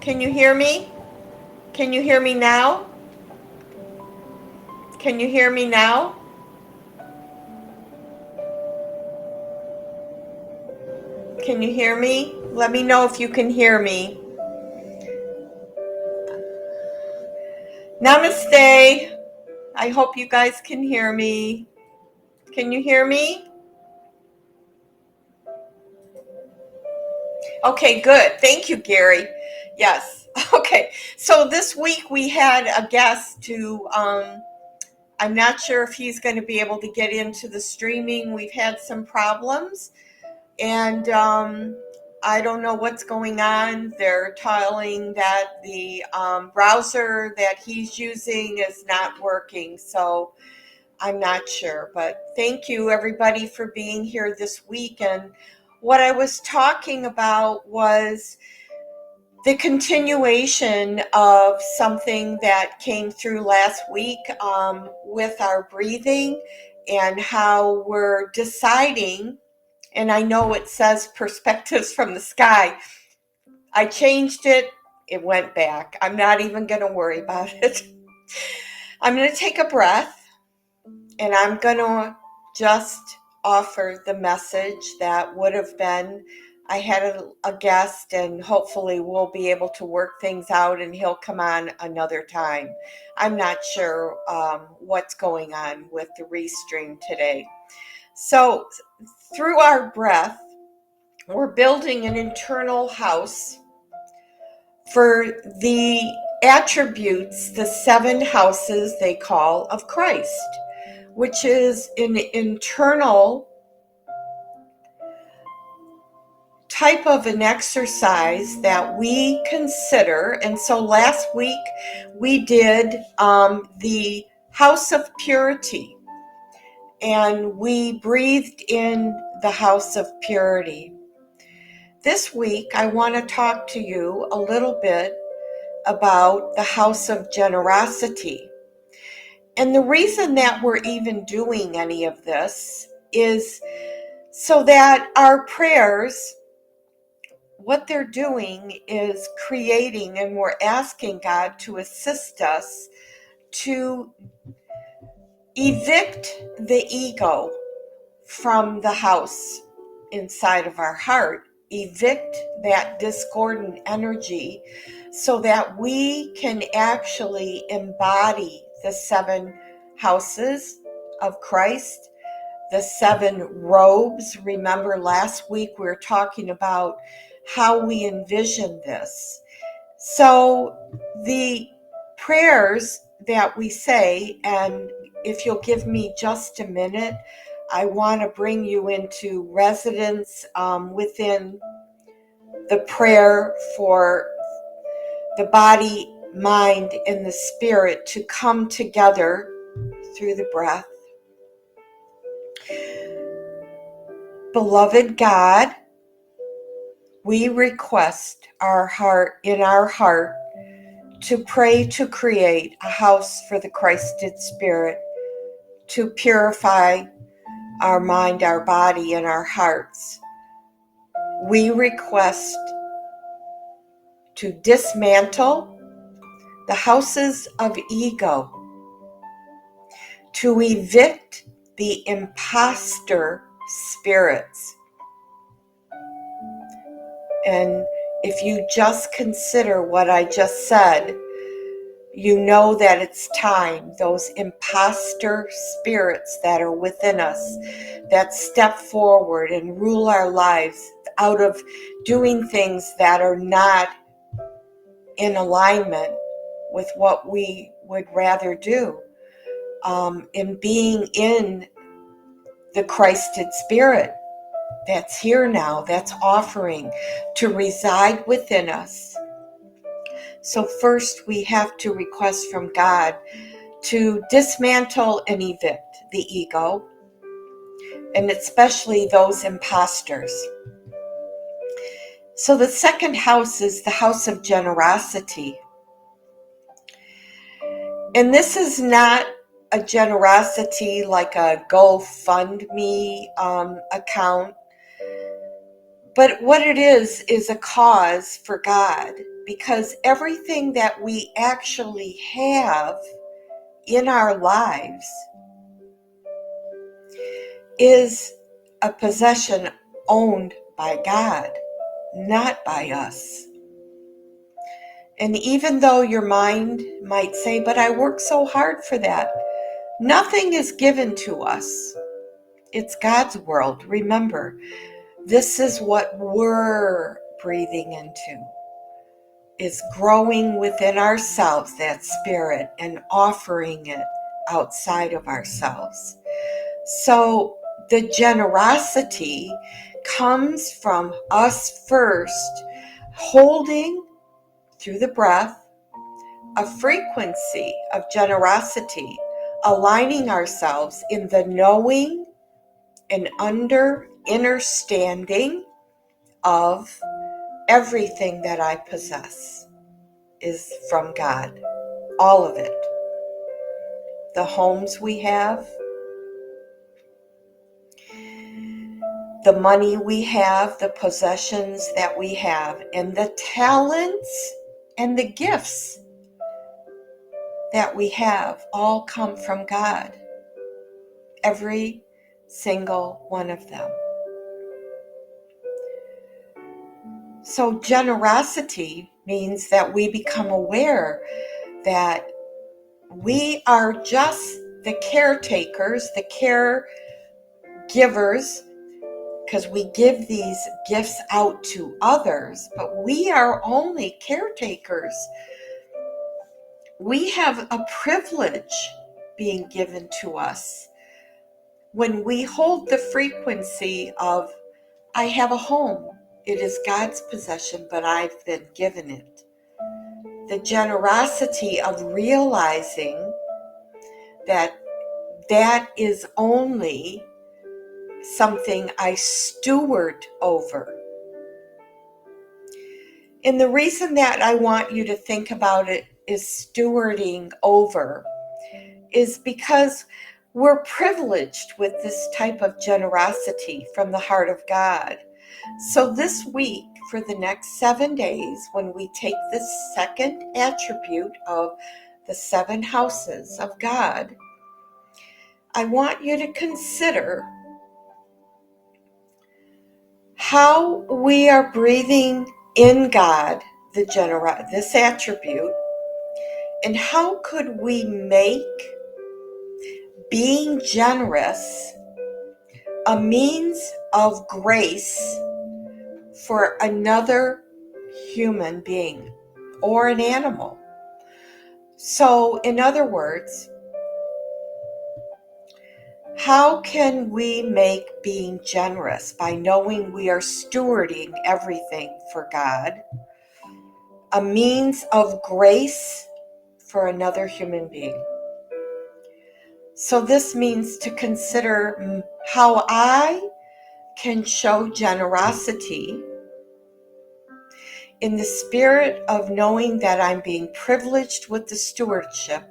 Can you hear me? Can you hear me now? Can you hear me now? Can you hear me? Let me know if you can hear me. Namaste. I hope you guys can hear me. Can you hear me? Okay, good. Thank you, Gary. Yes. Okay. So this week we had a guest who I'm not sure if he's going to be able to get into the streaming. We've had some problems, and I don't know what's going on. They're telling that the browser that he's using is not working, so I'm not sure. But thank you, everybody, for being here this week. And what I was talking about was the continuation of something that came through last week with our breathing and how we're deciding. And I know it says perspectives from the sky. I changed it. It went back. I'm not even going to worry about it. I'm going to take a breath and I'm going to just offer the message that would have been. I had a guest, and hopefully we'll be able to work things out and he'll come on another time. I'm not sure what's going on with the restream today. So through our breath, we're building an internal house for the attributes, the 7 houses they call of Christ, which is an internal type of an exercise that we consider. And so last week we did the house of purity, and we breathed in the house of purity. This week I want to talk to you a little bit about the house of generosity. And the reason that we're even doing any of this is so that our prayers, what they're doing is creating, and we're asking God to assist us to evict the ego from the house inside of our heart, evict that discordant energy so that we can actually embody the 7 houses of Christ, the 7 robes. Remember last week we were talking about how we envision this. So the prayers that we say, and if you'll give me just a minute, I want to bring you into resonance within the prayer for the body, mind, and the spirit to come together through the breath. Beloved God, we request in our heart to pray to create a house for the Christed Spirit, to purify our mind, our body, and our hearts. We request to dismantle the houses of ego, to evict the imposter spirits. And if you just consider what I just said, you know that it's time. Those imposter spirits that are within us, that step forward and rule our lives out of doing things that are not in alignment with what we would rather do, in being in the Christed Spirit that's here now, that's offering to reside within us. So first we have to request from God to dismantle and evict the ego, and especially those imposters. So the second house is the house of generosity. And this is not a generosity like a GoFundMe account, but what it is a cause for God because everything that we actually have in our lives is a possession owned by God, not by us. And even though your mind might say, but I work so hard for that, nothing is given to us. It's God's world. Remember, this is what we're breathing into, is growing within ourselves, that spirit, and offering it outside of ourselves. So the generosity comes from us first, holding through the breath a frequency of generosity, aligning ourselves in the knowing and understanding of everything that I possess is from God. All of it. The homes we have, the money we have, the possessions that we have, and the talents and the gifts that we have all come from God. Every single one of them. So generosity means that we become aware that we are just the caretakers, the caregivers, because we give these gifts out to others, but we are only caretakers. We have a privilege being given to us when we hold the frequency of, I have a home. It is God's possession, but I've been given it. The generosity of realizing that that is only something I steward over. And the reason that I want you to think about it is stewarding over is because we're privileged with this type of generosity from the heart of God. So this week, for the next 7 days, when we take this second attribute of the 7 houses of God, I want you to consider how we are breathing in God, this attribute, and how could we make being generous a means of grace for another human being or an animal. So, in other words, how can we make being generous by knowing we are stewarding everything for God a means of grace for another human being? So this means to consider how I can show generosity in the spirit of knowing that I'm being privileged with the stewardship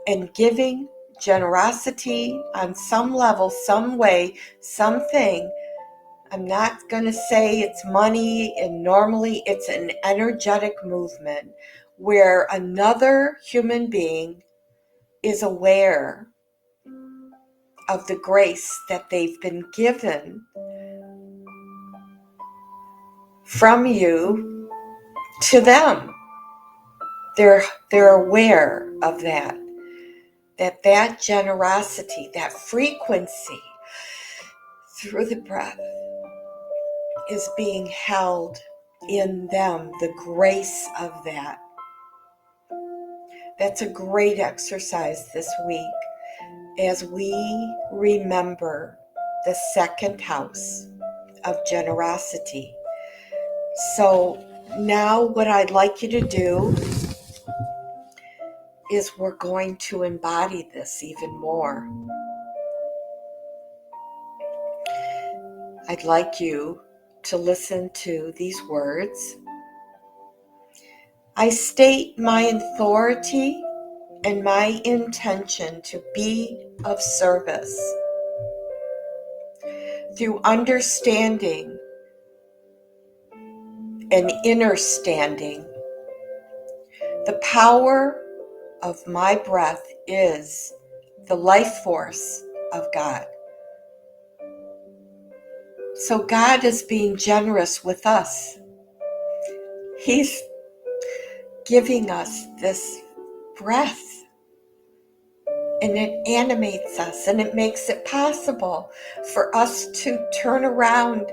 and giving generosity on some level, some way, something. I'm not going to say it's money, and normally it's an energetic movement where another human being is aware of the grace that they've been given from you to them. They're aware of that generosity, that frequency through the breath is being held in them, the grace of that. That's a great exercise this week as we remember the second house of generosity. So now what I'd like you to do is we're going to embody this even more. I'd like you to listen to these words. I state my authority and my intention to be of service through understanding an inner standing. The power of my breath is the life force of God. So God is being generous with us. He's giving us this breath, and it animates us, and it makes it possible for us to turn around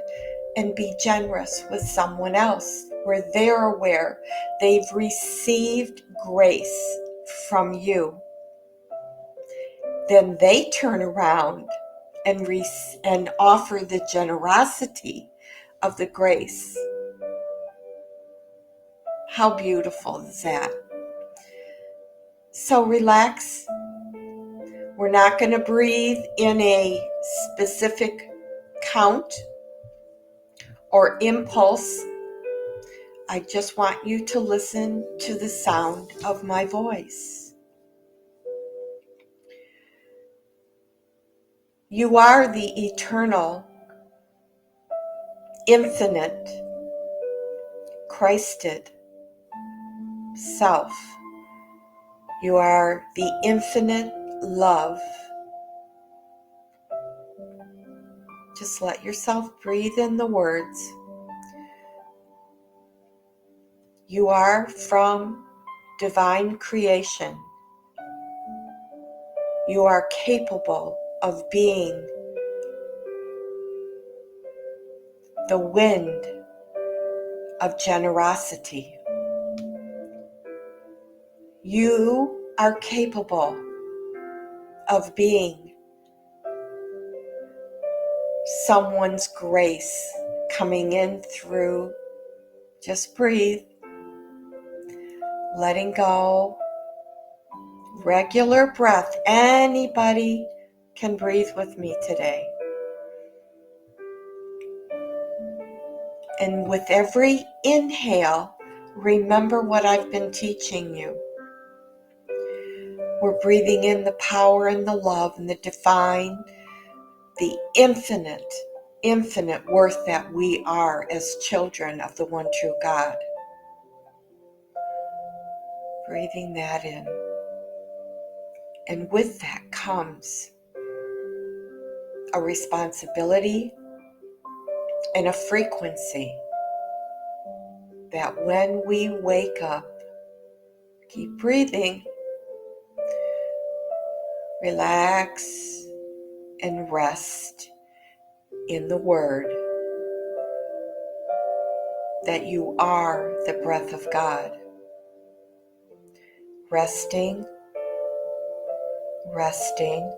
and be generous with someone else, where they're aware they've received grace from you. Then they turn around and offer the generosity of the grace. How beautiful is that? So relax. We're not going to breathe in a specific count or impulse. I just want you to listen to the sound of my voice. You are the eternal, infinite, Christed self. You are the infinite love. Just let yourself breathe in the words. You are from divine creation. You are capable of being the wind of generosity. You are capable of being someone's grace coming in through. Just breathe, letting go, regular breath. Anybody can breathe with me today. And with every inhale, remember what I've been teaching you. We're breathing in the power and the love and the divine, the infinite worth that we are as children of the one true God. Breathing that in. And with that comes a responsibility and a frequency that when we wake up, keep breathing, relax, and rest in the word that you are the breath of God. Resting, resting,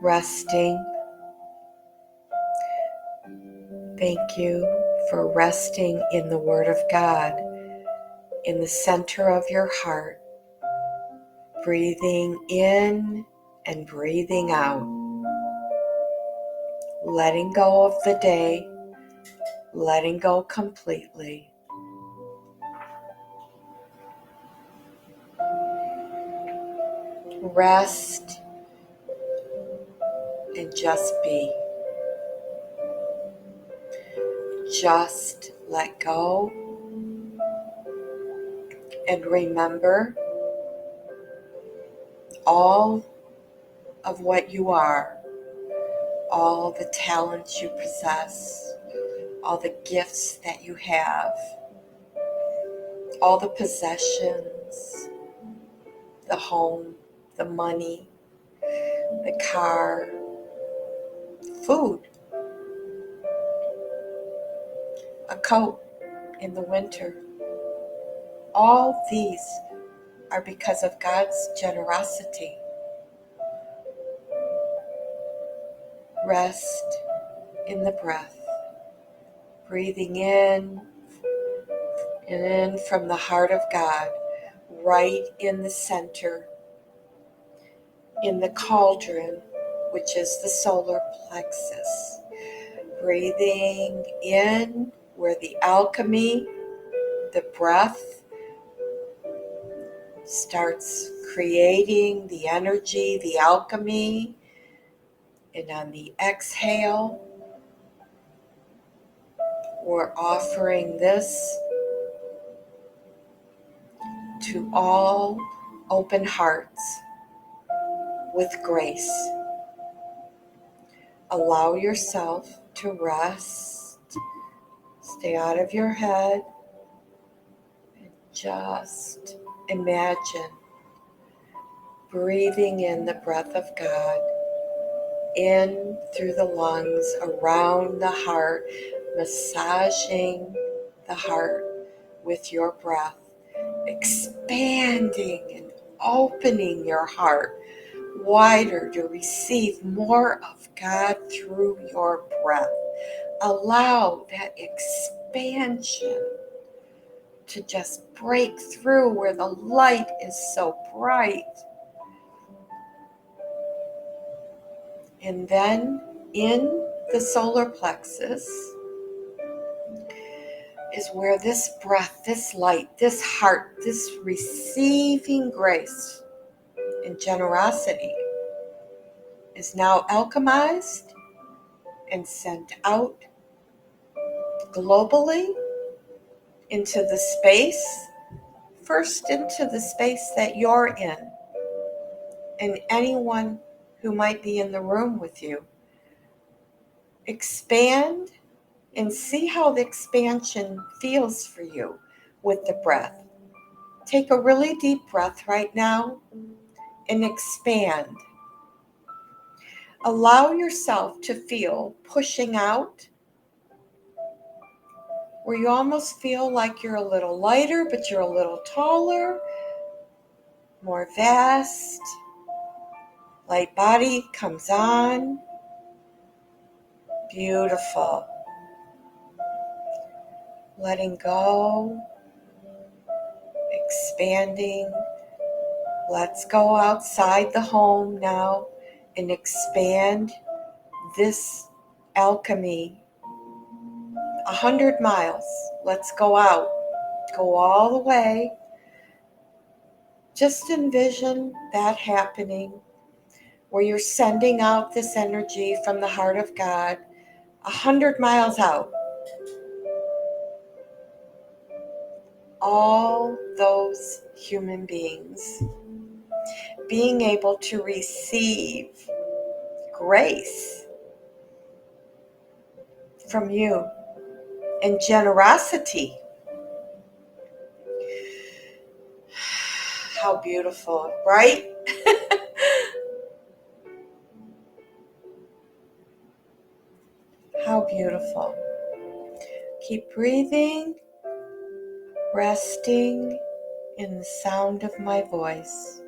resting. Thank you for resting in the Word of God, in the center of your heart, breathing in and breathing out, letting go of the day, letting go completely. Rest and just be. Just let go and remember all of what you are, all the talents you possess, all the gifts that you have, all the possessions, the home, the money, the car, food, a coat in the winter. All these are because of God's generosity. Rest in the breath, breathing in and in from the heart of God, right in the center, in the cauldron, which is the solar plexus. Breathing in where the alchemy, the breath, starts creating the energy, the alchemy. And on the exhale, We're offering this to all open hearts with grace. Allow yourself to rest. Stay out of your head. And just imagine breathing in the breath of God in through the lungs, around the heart, massaging the heart with your breath, expanding and opening your heart wider to receive more of God through your breath. Allow that expansion to just break through where the light is so bright. And then in the solar plexus is where this breath, this light, this heart, this receiving grace and generosity is now alchemized and sent out globally into the space, first into the space that you're in, and anyone who might be in the room with you. Expand and see how the expansion feels for you with the breath. Take a really deep breath right now and expand. Allow yourself to feel pushing out, where you almost feel like you're a little lighter, but you're a little taller, more vast. Light body comes on. Beautiful. Letting go, expanding. Let's go outside the home now and expand this alchemy 100 miles. Let's go out. Go all the way. Just envision that happening, where you're sending out this energy from the heart of God 100 miles out. All those human beings being able to receive grace from you and generosity. How beautiful, right? How beautiful. Keep breathing, resting in the sound of my voice.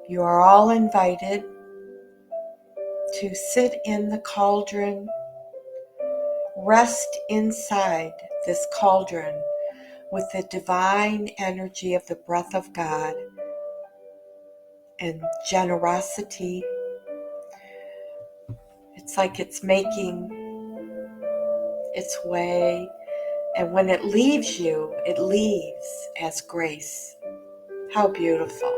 You are all invited to sit in the cauldron, rest inside this cauldron with the divine energy of the breath of God and generosity. It's like it's making its way, and when it leaves you, it leaves as grace. How beautiful.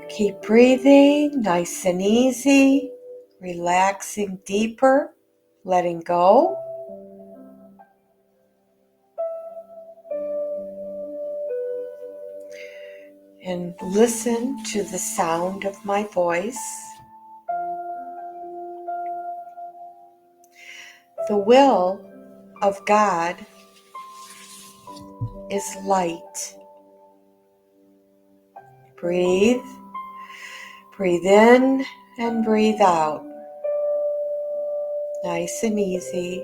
Keep breathing nice and easy, relaxing deeper, letting go. And listen to the sound of my voice. The will of God is light. Breathe. Breathe in and breathe out. Nice and easy.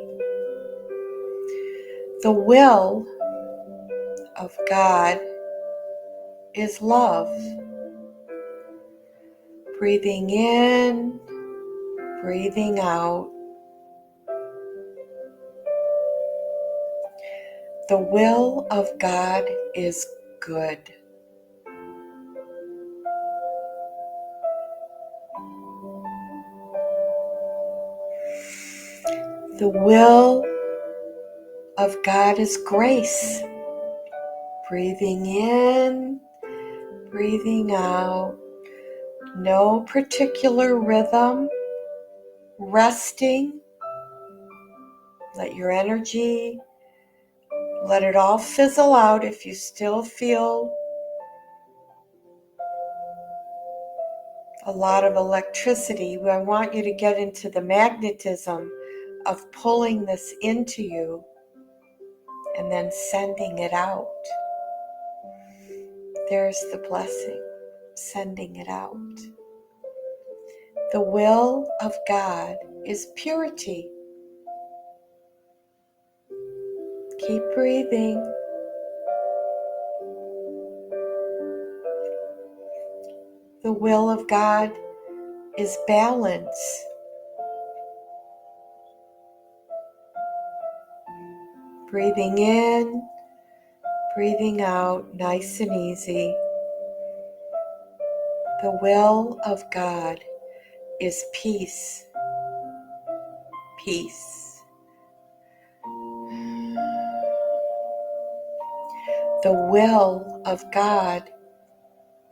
The will of God is love. Breathing in, breathing out. The will of God is good. The will of God is grace. Breathing in, breathing out. No particular rhythm. Resting Let your energy, let it all fizzle out. If you still feel a lot of electricity, I want you to get into the magnetism of pulling this into you and then sending it out. There's the blessing, sending it out. The will of God is purity. Keep breathing. The will of God is balance. Breathing in, breathing out, nice and easy. The will of God is peace. Peace. The will of God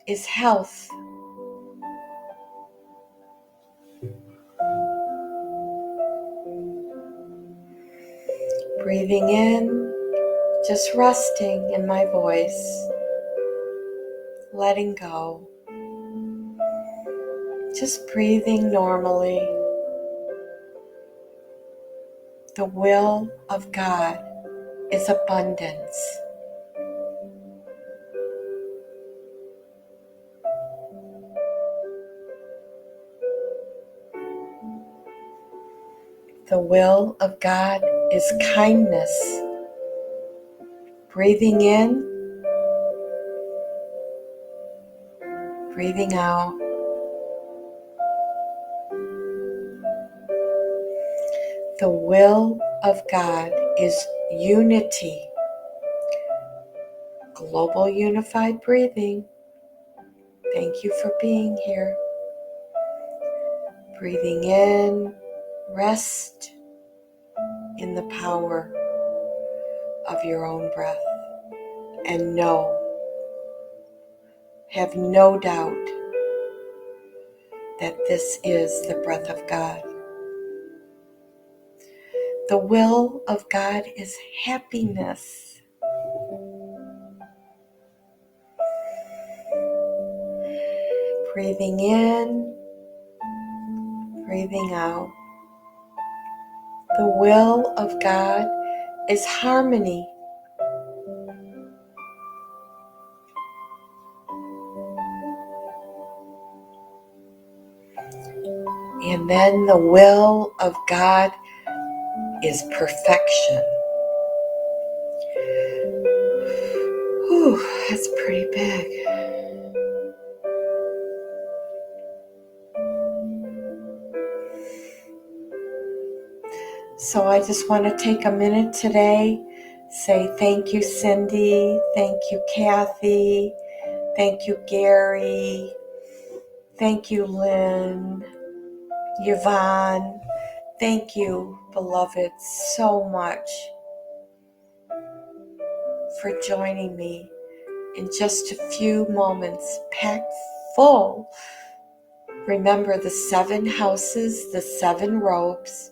is health. Breathing in, just resting in my voice, letting go, just breathing normally. The will of God is abundance. The will of God is kindness. Breathing in, breathing out. The will of God is unity. Global unified breathing. Thank you for being here. Breathing in, rest in the power of your own breath. And know, have no doubt that this is the breath of God. The will of God is happiness. Breathing in, breathing out. The will of God is harmony. And then the will of God is perfection. Whew, that's pretty big. So I just want to take a minute today, say thank you, Cindy, thank you, Kathy, thank you, Gary, thank you, Lynn, Yvonne, thank you, beloved, so much for joining me in just a few moments, packed full. Remember the 7 houses, the 7 robes.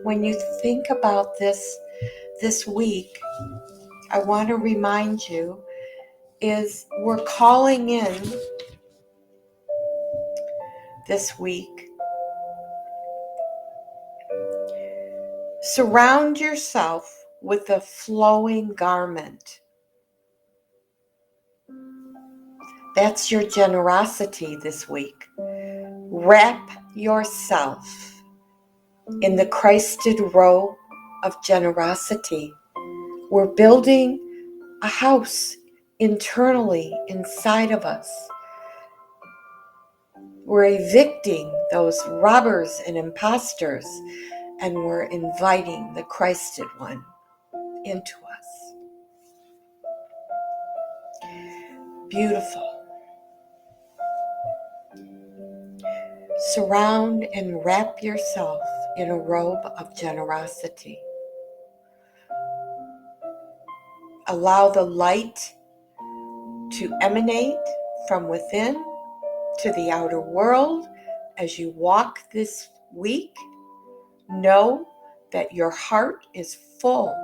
When you think about this week, I want to remind you is we're calling in this week. Surround yourself with a flowing garment. That's your generosity this week. Wrap yourself in the Christed robe of generosity. We're building a house internally inside of us. We're evicting those robbers and imposters, and we're inviting the Christed one into us. Beautiful. Surround and wrap yourself in a robe of generosity. Allow the light to emanate from within to the outer world as you walk this week. Know that your heart is full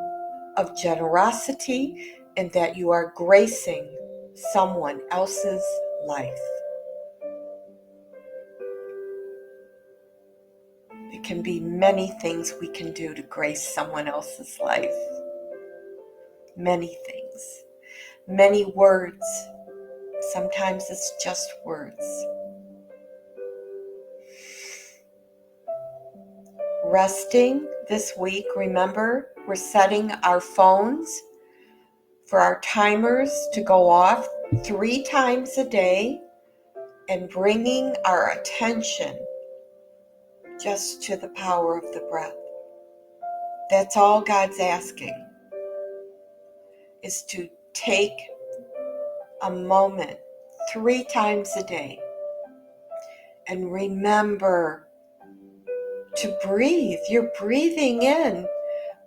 of generosity and that you are gracing someone else's life. It can be many things we can do to grace someone else's life. Many things. Many words. Sometimes it's just words. Resting this week, remember, we're setting our phones for our timers to go off 3 times a day and bringing our attention just to the power of the breath. That's all God's asking, is to take a moment 3 times a day and remember to breathe. You're breathing in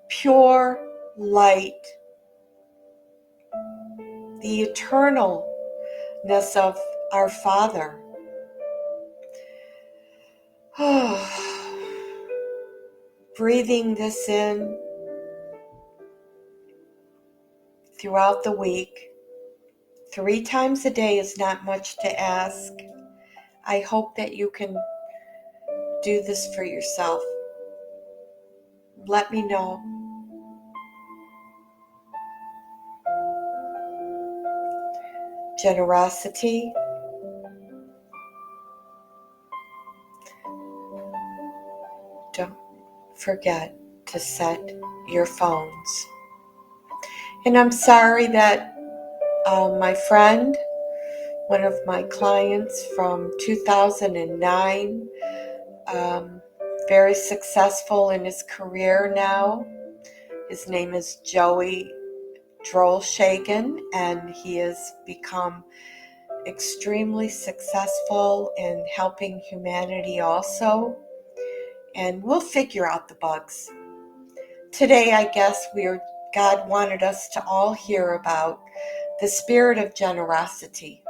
pure light, the eternalness of our Father. Breathing this in throughout the week. 3 times a day is not much to ask. I hope that you can do this for yourself. Let me know. Generosity. Don't forget to set your phones. And I'm sorry that my friend, one of my clients from 2009, very successful in his career now. His name is Joey Drollshagen, and he has become extremely successful in helping humanity also. And we'll figure out the bugs. Today, I guess God wanted us to all hear about the spirit of generosity.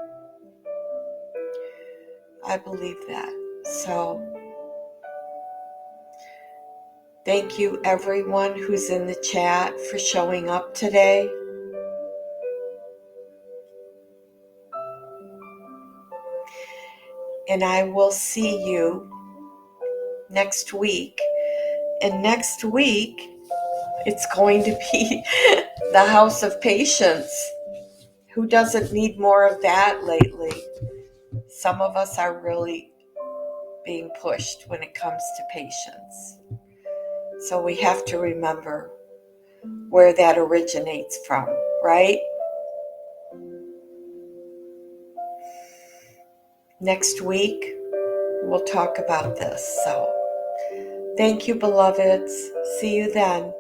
I believe that. So, thank you everyone who's in the chat for showing up today. And I will see you next week. And next week, it's going to be the House of Patience. Who doesn't need more of that lately? Some of us are really being pushed when it comes to patience. So we have to remember where that originates from, right? Next week, we'll talk about this. So thank you, beloveds. See you then.